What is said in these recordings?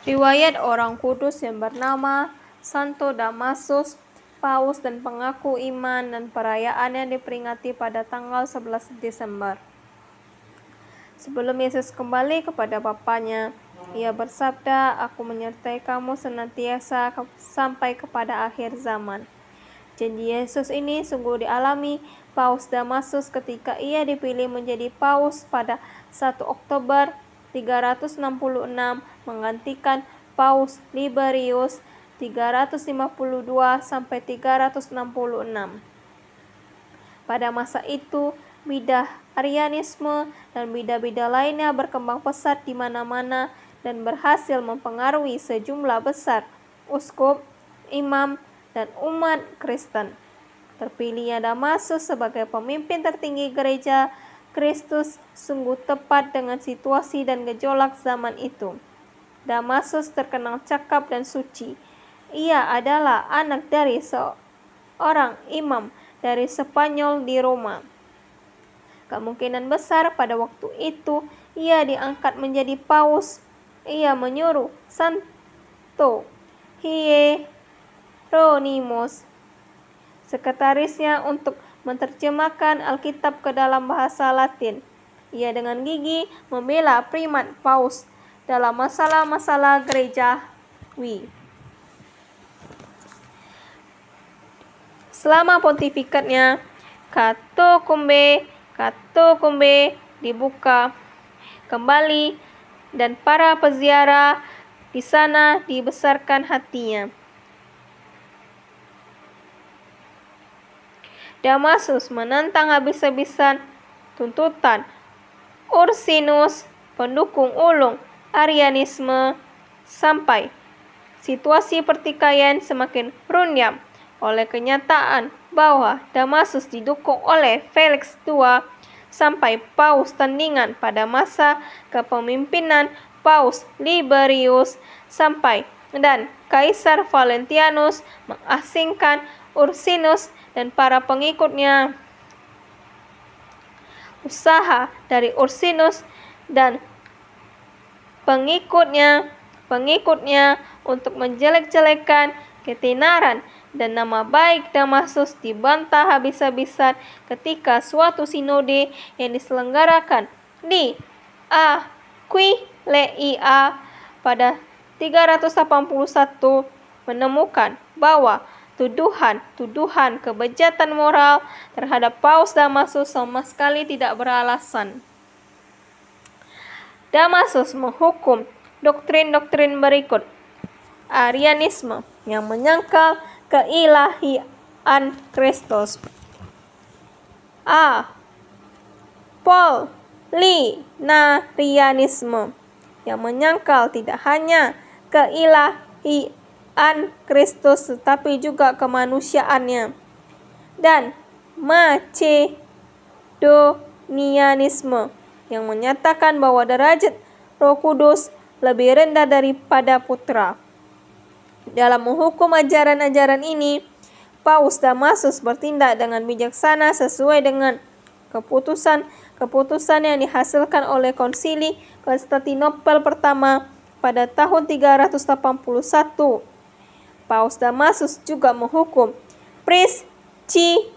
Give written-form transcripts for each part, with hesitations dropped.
Riwayat orang kudus yang bernama Santo Damasus, paus dan pengaku iman, dan perayaannya diperingati pada tanggal 11 Desember. Sebelum Yesus kembali kepada Bapanya, Ia bersabda, "Aku menyertai kamu senantiasa sampai kepada akhir zaman." Janji Yesus ini sungguh dialami Paus Damasus ketika ia dipilih menjadi paus pada 1 Oktober 366 menggantikan Paus Liberius 352-366. Pada masa itu, bidah Arianisme dan bidah-bidah lainnya berkembang pesat di mana-mana dan berhasil mempengaruhi sejumlah besar uskup, imam, dan umat Kristen. Terpilihnya Damasus sebagai pemimpin tertinggi gereja Kristus sungguh tepat dengan situasi dan gejolak zaman itu. Damasus terkenal cakap dan suci. Ia adalah anak dari seorang imam dari Spanyol di Roma. Kemungkinan besar pada waktu itu ia diangkat menjadi paus. Ia menyuruh Santo Hieronymus, sekretarisnya, untuk menerjemahkan Alkitab ke dalam bahasa Latin. Ia dengan gigih membela primat paus dalam masalah-masalah gerejawi. Selama pontifikatnya, katakombe dibuka kembali dan para peziarah di sana dibesarkan hatinya. Damasus menentang habis-habisan tuntutan Ursinus, pendukung ulung Arianisme, sampai situasi pertikaian semakin runyam oleh kenyataan bahwa Damasus didukung oleh Felix II sampai paus tandingan pada masa kepemimpinan Paus Liberius sampai dan Kaisar Valentianus mengasingkan Ursinus dan para pengikutnya. Usaha dari Ursinus dan pengikutnya untuk menjelek-jelekan ketenaran dan nama baik Damasus dibantah habis-habisan ketika suatu sinode yang diselenggarakan di Aquileia pada 381 menemukan bahwa tuduhan kebejatan moral terhadap Paus Damasus sama sekali tidak beralasan. Damasus menghukum doktrin-doktrin berikut: Arianisme yang menyangkal keilahian Kristus, Apollinarianisme yang menyangkal tidak hanya keilahian Kristus tetapi juga kemanusiaannya, dan Macedonianisme yang menyatakan bahwa derajat Roh Kudus lebih rendah daripada putra. Dalam menghukum ajaran-ajaran ini, Paus Damasus bertindak dengan bijaksana sesuai dengan keputusan yang dihasilkan oleh Konsili Konstantinopel pertama pada tahun 381. Paus Damasus juga menghukum Priscillian,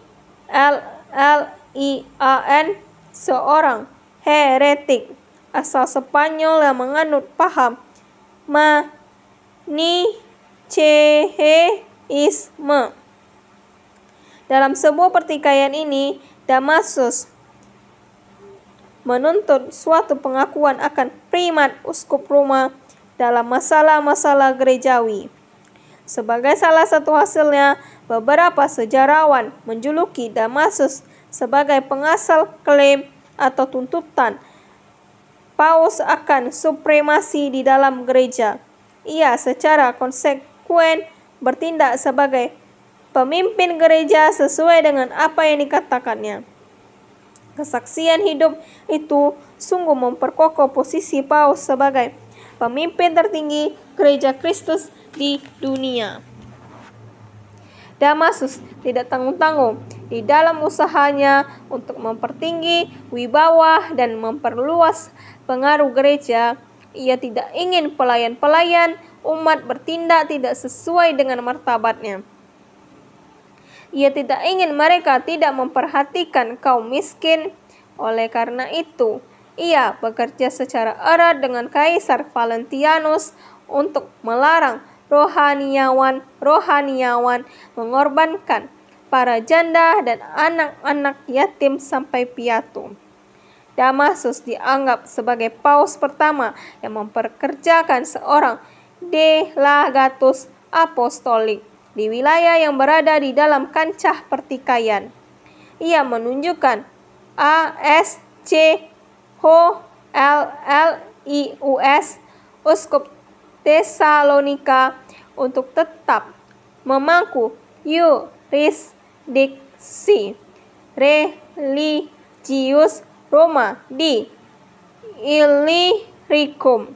seorang heretik asal Spanyol yang menganut paham Manicheisme. Dalam sebuah pertikaian ini, Damasus menuntut suatu pengakuan akan primat uskup Roma dalam masalah-masalah gerejawi. Sebagai salah satu hasilnya, beberapa sejarawan menjuluki Damasus sebagai pengasal klaim atau tuntutan paus akan supremasi di dalam gereja. Ia secara konsekuen bertindak sebagai pemimpin gereja sesuai dengan apa yang dikatakannya. Kesaksian hidup itu sungguh memperkokoh posisi paus sebagai pemimpin tertinggi gereja Kristus di dunia. Damasus tidak tanggung-tanggung di dalam usahanya untuk mempertinggi wibawa dan memperluas pengaruh gereja. ia tidak ingin pelayan-pelayan umat bertindak tidak sesuai dengan martabatnya. Ia tidak ingin mereka tidak memperhatikan kaum miskin. Oleh karena itu, ia bekerja secara erat dengan Kaisar Valentinianus untuk melarang rohaniawan mengorbankan para janda dan anak-anak yatim sampai piatu. Damasus dianggap sebagai paus pertama yang memperkerjakan seorang delegatus apostolik di wilayah yang berada di dalam kancah pertikaian. Ia menunjukkan Aschollius, uskup Tesalonika, untuk tetap memangku yurisdiksi religius Roma di Illyricum.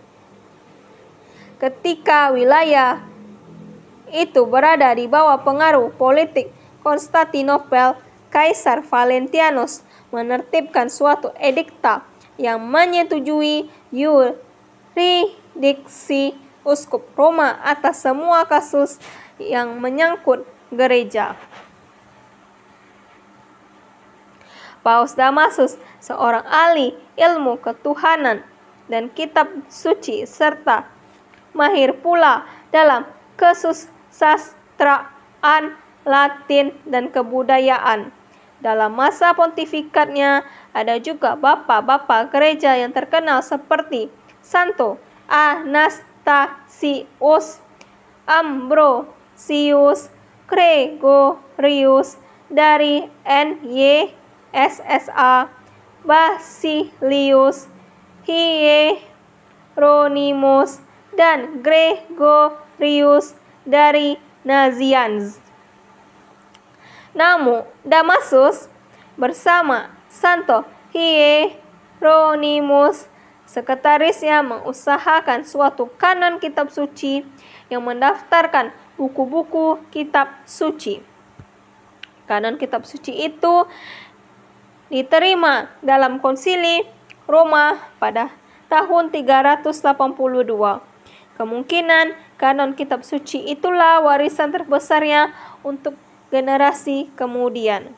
Ketika wilayah itu berada di bawah pengaruh politik Konstantinopel, Kaisar Valentinianus menertibkan suatu edikta yang menyetujui yurisdiksi uskup Roma atas semua kasus yang menyangkut gereja. Paus Damasus, seorang ahli ilmu ketuhanan dan kitab suci serta mahir pula dalam kesusastraan Latin dan kebudayaan. Dalam masa pontifikatnya ada juga bapak-bapak gereja yang terkenal seperti Santo Anastasius, Ambrosius, Gregorius dari NYSSA, Basilius, Hieronymus, dan Gregorius dari Nazianz. Namun, Damasus bersama Santo Hieronymus, sekretarisnya, mengusahakan suatu kanon kitab suci yang mendaftarkan buku-buku kitab suci. Kanon kitab suci itu diterima dalam konsili Roma pada tahun 382. Kemungkinan kanon kitab suci itulah warisan terbesarnya untuk generasi kemudian.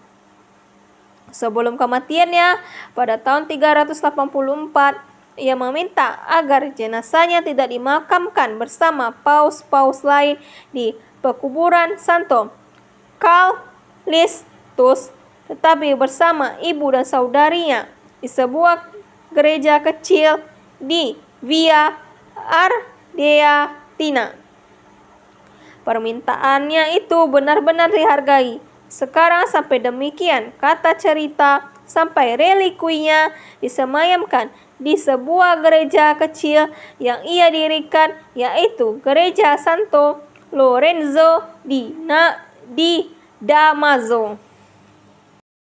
Sebelum kematiannya pada tahun 384, ia meminta agar jenazahnya tidak dimakamkan bersama paus-paus lain di pekuburan Santo Callistus, tetapi bersama ibu dan saudarinya di sebuah gereja kecil di Via Ardeatina. Permintaannya itu benar-benar dihargai. Sekarang sampai demikian kata cerita, sampai relikuinya disemayamkan di sebuah gereja kecil yang ia dirikan, yaitu Gereja Santo Lorenzo di Damaso.